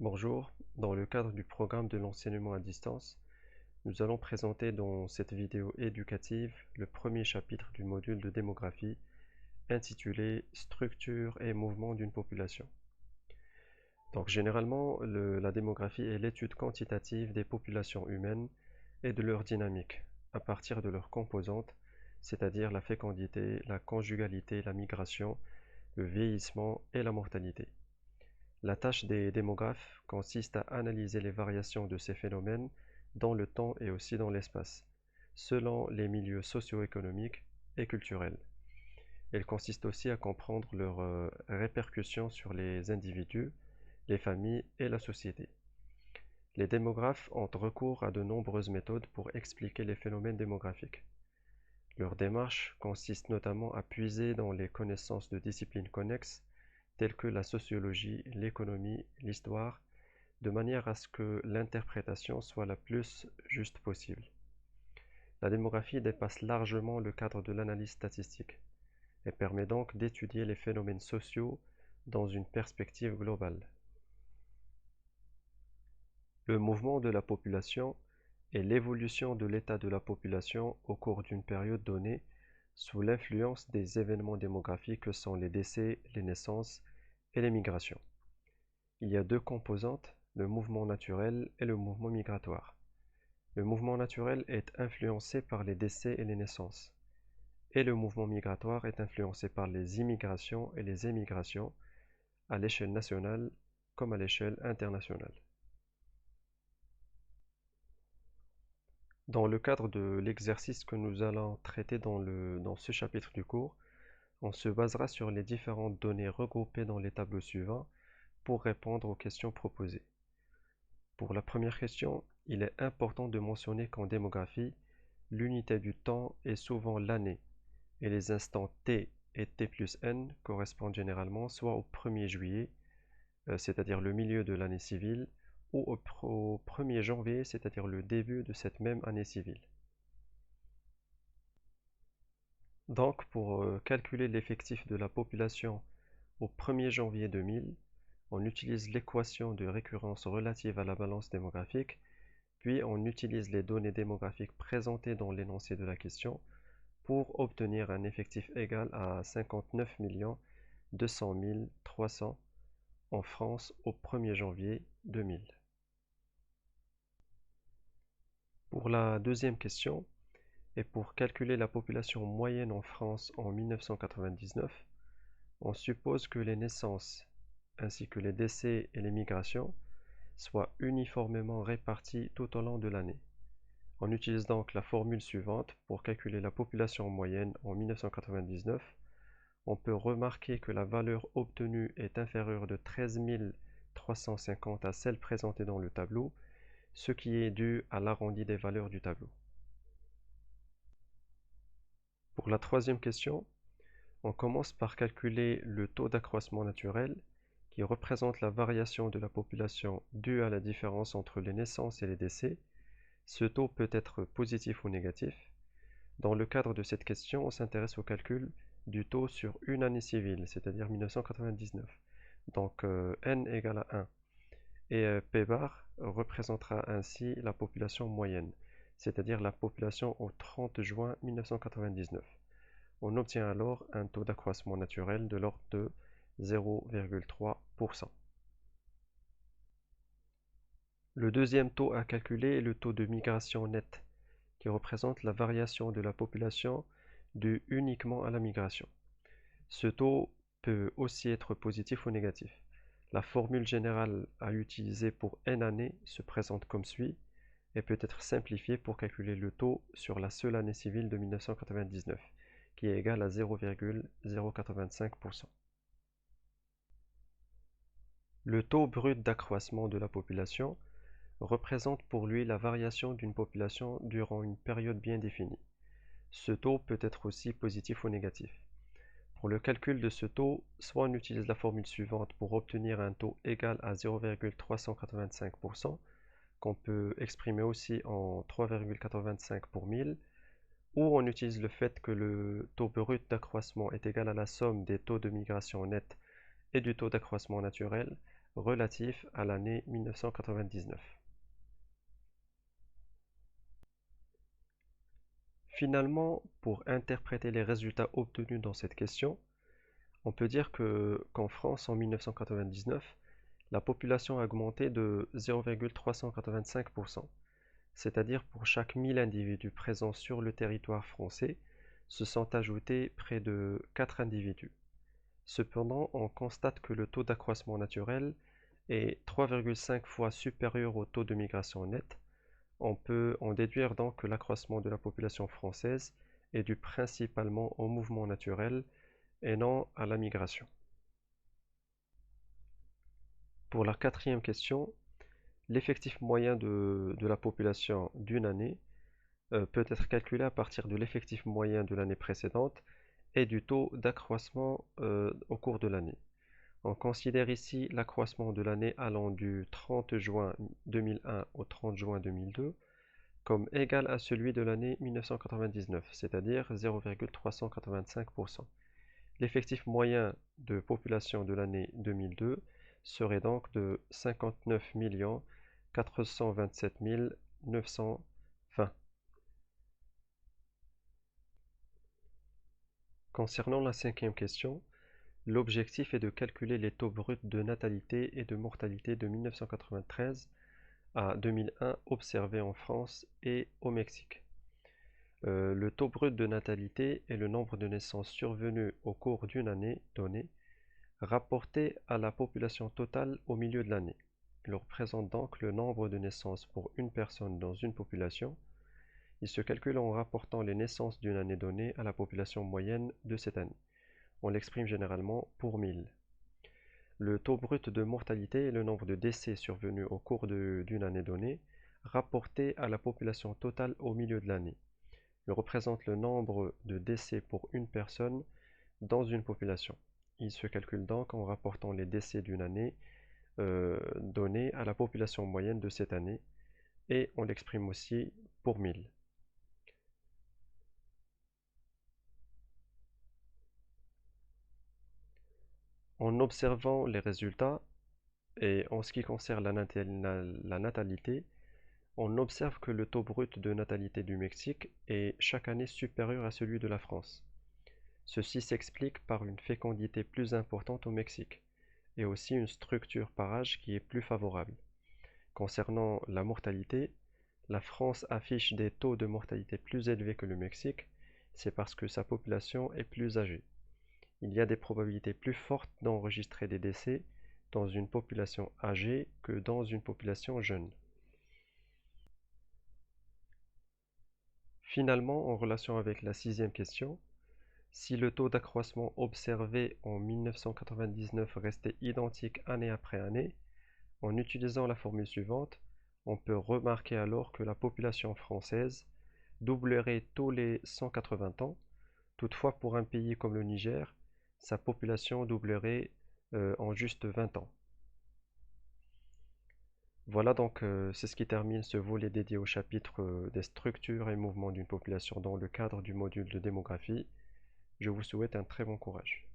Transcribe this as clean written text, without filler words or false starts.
Bonjour, dans le cadre du programme de l'enseignement à distance, nous allons présenter dans cette vidéo éducative le premier chapitre du module de démographie intitulé Structure et mouvement d'une population. Donc généralement, la démographie est l'étude quantitative des populations humaines et de leur dynamique à partir de leurs composantes, c'est-à-dire la fécondité, la conjugalité, la migration, le vieillissement et la mortalité. La tâche des démographes consiste à analyser les variations de ces phénomènes dans le temps et aussi dans l'espace, selon les milieux socio-économiques et culturels. Elle consiste aussi à comprendre leurs répercussions sur les individus, les familles et la société. Les démographes ont recours à de nombreuses méthodes pour expliquer les phénomènes démographiques. Leur démarche consiste notamment à puiser dans les connaissances de disciplines connexes telles que la sociologie, l'économie, l'histoire, de manière à ce que l'interprétation soit la plus juste possible. La démographie dépasse largement le cadre de l'analyse statistique et permet donc d'étudier les phénomènes sociaux dans une perspective globale. Le mouvement de la population est l'évolution de l'état de la population au cours d'une période donnée sous l'influence des événements démographiques que sont les décès, les naissances et les migrations. Il y a deux composantes, le mouvement naturel et le mouvement migratoire. Le mouvement naturel est influencé par les décès et les naissances, et le mouvement migratoire est influencé par les immigrations et les émigrations à l'échelle nationale comme à l'échelle internationale. Dans le cadre de l'exercice que nous allons traiter dans ce chapitre du cours, on se basera sur les différentes données regroupées dans les tableaux suivants pour répondre aux questions proposées. Pour la première question, il est important de mentionner qu'en démographie, l'unité du temps est souvent l'année, et les instants t et t plus n correspondent généralement soit au 1er juillet, c'est-à-dire le milieu de l'année civile, ou au 1er janvier, c'est-à-dire le début de cette même année civile. Donc, pour calculer l'effectif de la population au 1er janvier 2000, on utilise l'équation de récurrence relative à la balance démographique, puis on utilise les données démographiques présentées dans l'énoncé de la question pour obtenir un effectif égal à 59 200 300 en France au 1er janvier 2000. Pour la deuxième question, et pour calculer la population moyenne en France en 1999, on suppose que les naissances ainsi que les décès et les migrations soient uniformément répartis tout au long de l'année. On utilise donc la formule suivante pour calculer la population moyenne en 1999. On peut remarquer que la valeur obtenue est inférieure de 13 350 à celle présentée dans le tableau, ce qui est dû à l'arrondi des valeurs du tableau. Pour la troisième question, on commence par calculer le taux d'accroissement naturel qui représente la variation de la population due à la différence entre les naissances et les décès. Ce taux peut être positif ou négatif. Dans le cadre de cette question, on s'intéresse au calcul du taux sur une année civile, c'est-à-dire 1999. Donc n égale à 1. Et P bar représentera ainsi la population moyenne, c'est-à-dire la population au 30 juin 1999. On obtient alors un taux d'accroissement naturel de l'ordre de 0,3%. Le deuxième taux à calculer est le taux de migration nette, qui représente la variation de la population due uniquement à la migration. Ce taux peut aussi être positif ou négatif. La formule générale à utiliser pour n années se présente comme suit et peut être simplifiée pour calculer le taux sur la seule année civile de 1999, qui est égal à 0,085%. Le taux brut d'accroissement de la population représente pour lui la variation d'une population durant une période bien définie. Ce taux peut être aussi positif ou négatif. Pour le calcul de ce taux, soit on utilise la formule suivante pour obtenir un taux égal à 0,385%, qu'on peut exprimer aussi en 3,85 pour 1000, ou on utilise le fait que le taux brut d'accroissement est égal à la somme des taux de migration nette et du taux d'accroissement naturel, relatif à l'année 1999. Finalement, pour interpréter les résultats obtenus dans cette question, on peut dire qu'en France, en 1999, la population a augmenté de 0,385%, c'est-à-dire pour chaque 1000 individus présents sur le territoire français, se sont ajoutés près de 4 individus. Cependant, on constate que le taux d'accroissement naturel est 3,5 fois supérieur au taux de migration nette. On peut en déduire donc que l'accroissement de la population française est dû principalement au mouvement naturel et non à la migration. Pour la quatrième question, l'effectif moyen de la population d'une année peut être calculé à partir de l'effectif moyen de l'année précédente et du taux d'accroissement au cours de l'année. On considère ici l'accroissement de l'année allant du 30 juin 2001 au 30 juin 2002 comme égal à celui de l'année 1999, c'est-à-dire 0,385%. L'effectif moyen de population de l'année 2002 serait donc de 59 427 920. Concernant la cinquième question, l'objectif est de calculer les taux bruts de natalité et de mortalité de 1993 à 2001 observés en France et au Mexique. Le taux brut de natalité est le nombre de naissances survenues au cours d'une année donnée, rapporté à la population totale au milieu de l'année. Il représente donc le nombre de naissances pour une personne dans une population. Il se calcule en rapportant les naissances d'une année donnée à la population moyenne de cette année. On l'exprime généralement pour 1000. Le taux brut de mortalité est le nombre de décès survenus au cours d'une année donnée, rapporté à la population totale au milieu de l'année. Il représente le nombre de décès pour une personne dans une population. Il se calcule donc en rapportant les décès d'une année donnée à la population moyenne de cette année et on l'exprime aussi pour 1000. En observant les résultats et en ce qui concerne la natalité, on observe que le taux brut de natalité du Mexique est chaque année supérieur à celui de la France. Ceci s'explique par une fécondité plus importante au Mexique et aussi une structure par âge qui est plus favorable. Concernant la mortalité, la France affiche des taux de mortalité plus élevés que le Mexique, c'est parce que sa population est plus âgée. Il y a des probabilités plus fortes d'enregistrer des décès dans une population âgée que dans une population jeune. Finalement, en relation avec la sixième question, si le taux d'accroissement observé en 1999 restait identique année après année, en utilisant la formule suivante, on peut remarquer alors que la population française doublerait tous les 180 ans. Toutefois, pour un pays comme le Niger, sa population doublerait en juste 20 ans. Voilà donc, c'est ce qui termine ce volet dédié au chapitre des structures et mouvements d'une population dans le cadre du module de démographie. Je vous souhaite un très bon courage.